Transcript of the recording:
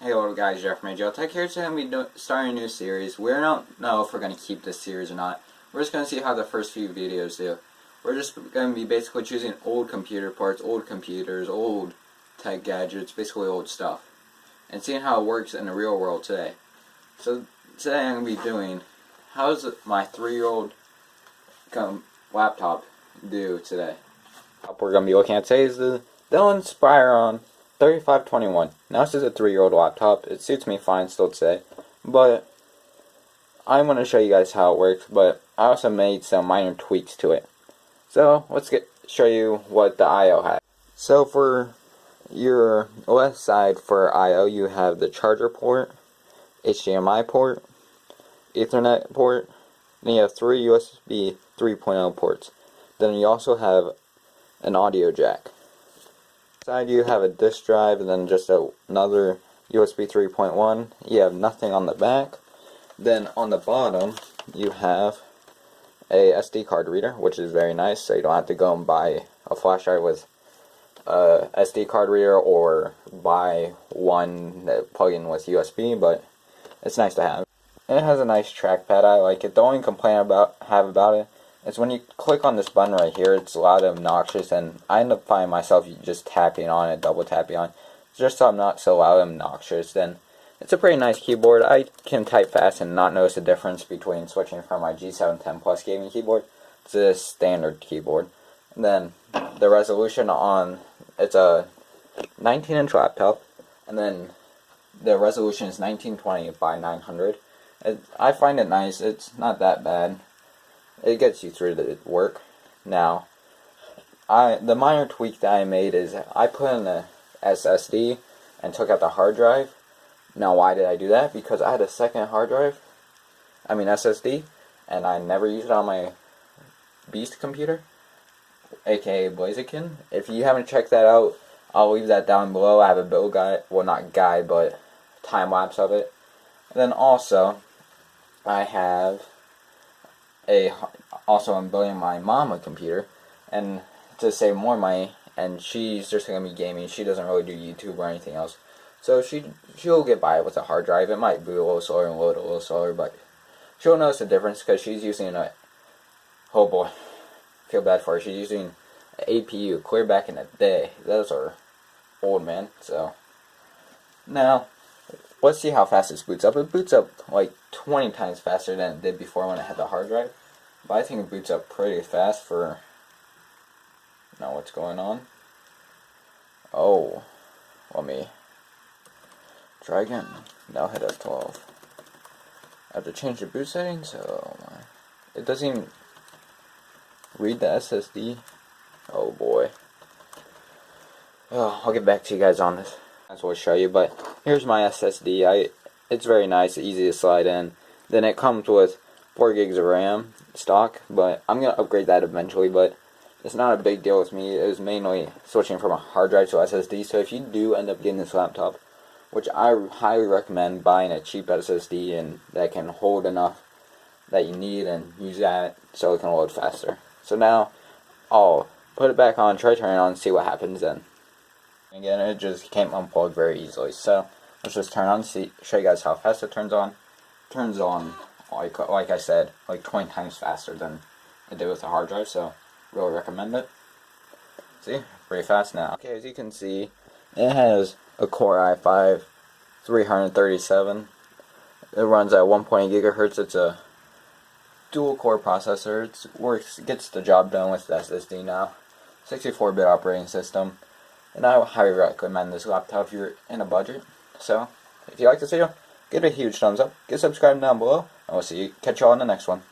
Hey little guys, Jeff from Tech here. Today I'm going to be starting a new series. We don't know if we're going to keep this series or not. We're just going to see how the first few videos do. We're just going to be basically choosing old computer parts, old computers, old tech gadgets, basically old stuff, and seeing how it works in the real world today. So today I'm going to be doing, how does my 3-year-old laptop do today? What we're going to be looking at today is the Dell Inspiron 3521. Now this is a 3-year-old laptop. It suits me fine still today, but I'm going to show you guys how it works, but I also made some minor tweaks to it. So let's show you what the I/O has. So for your left side for I/O, you have the charger port, HDMI port, Ethernet port, then you have 3 USB 3.0 ports. Then you also have an audio jack. Side you have a disk drive and then just another USB 3.1. You have nothing on the back. Then on the bottom you have a SD card reader, which is very nice, so you don't have to go and buy a flash drive with a SD card reader or buy one that plug in with USB, but it's nice to have. And it has a nice trackpad. I like it. The only complaint have about it is when you click on this button right here, it's loud and obnoxious, and I end up finding myself just tapping on it, double tapping on it, just so I'm not so loud and obnoxious. Then it's a pretty nice keyboard. I can type fast and not notice the difference between switching from my G710 Plus gaming keyboard to this standard keyboard. And then the resolution on, it's a 19-inch laptop, and then the resolution is 1920 by 900. I find it nice. It's not that bad. It gets you through the work. Now, the minor tweak that I made is I put in the SSD and took out the hard drive. Now, why did I do that? Because I had a second SSD, and I never used it on my Beast computer, aka Blaziken. If you haven't checked that out, I'll leave that down below. I have a build guide, well, not guide, but time lapse of it. And then also, I have I'm building my mom a computer, and to save more money, and she's just gonna be gaming. She doesn't really do YouTube or anything else, so she'll get by with a hard drive. It might boot a little slower and load a little slower, but she'll notice the difference because she's using oh boy, feel bad for her. She's using an APU clear back in the day. Those are old, man. So now let's see how fast this boots up. It boots up like 20 times faster than it did before when it had the hard drive. But I think it boots up pretty fast for now what's going on. Oh, let me try again. Now hit F12. I have to change the boot settings, so it doesn't even read the SSD. Oh boy. Oh, I'll get back to you guys on this. That's what I'll show you, but here's my SSD. It's very nice, easy to slide in. Then it comes with 4 gigs of RAM stock, but I'm going to upgrade that eventually, but it's not a big deal with me. It was mainly switching from a hard drive to SSD, so if you do end up getting this laptop, which I highly recommend buying a cheap SSD and that can hold enough that you need and use that so it can load faster. So now I'll put it back on, try turning it on, and see what happens then. Again, it just can't unplug very easily, so let's just turn on, show you guys how fast it turns on. Turns on, like I said, like 20 times faster than it did with the hard drive, so really recommend it. See, pretty fast now. Okay, as you can see, it has a Core i5 337. It runs at 1.8 gigahertz. It's a dual core processor. It gets the job done with the SSD now. 64-bit operating system. And I would highly recommend this laptop if you're in a budget. So, if you like this video, give it a huge thumbs up, get subscribed down below, and we'll catch y'all in the next one.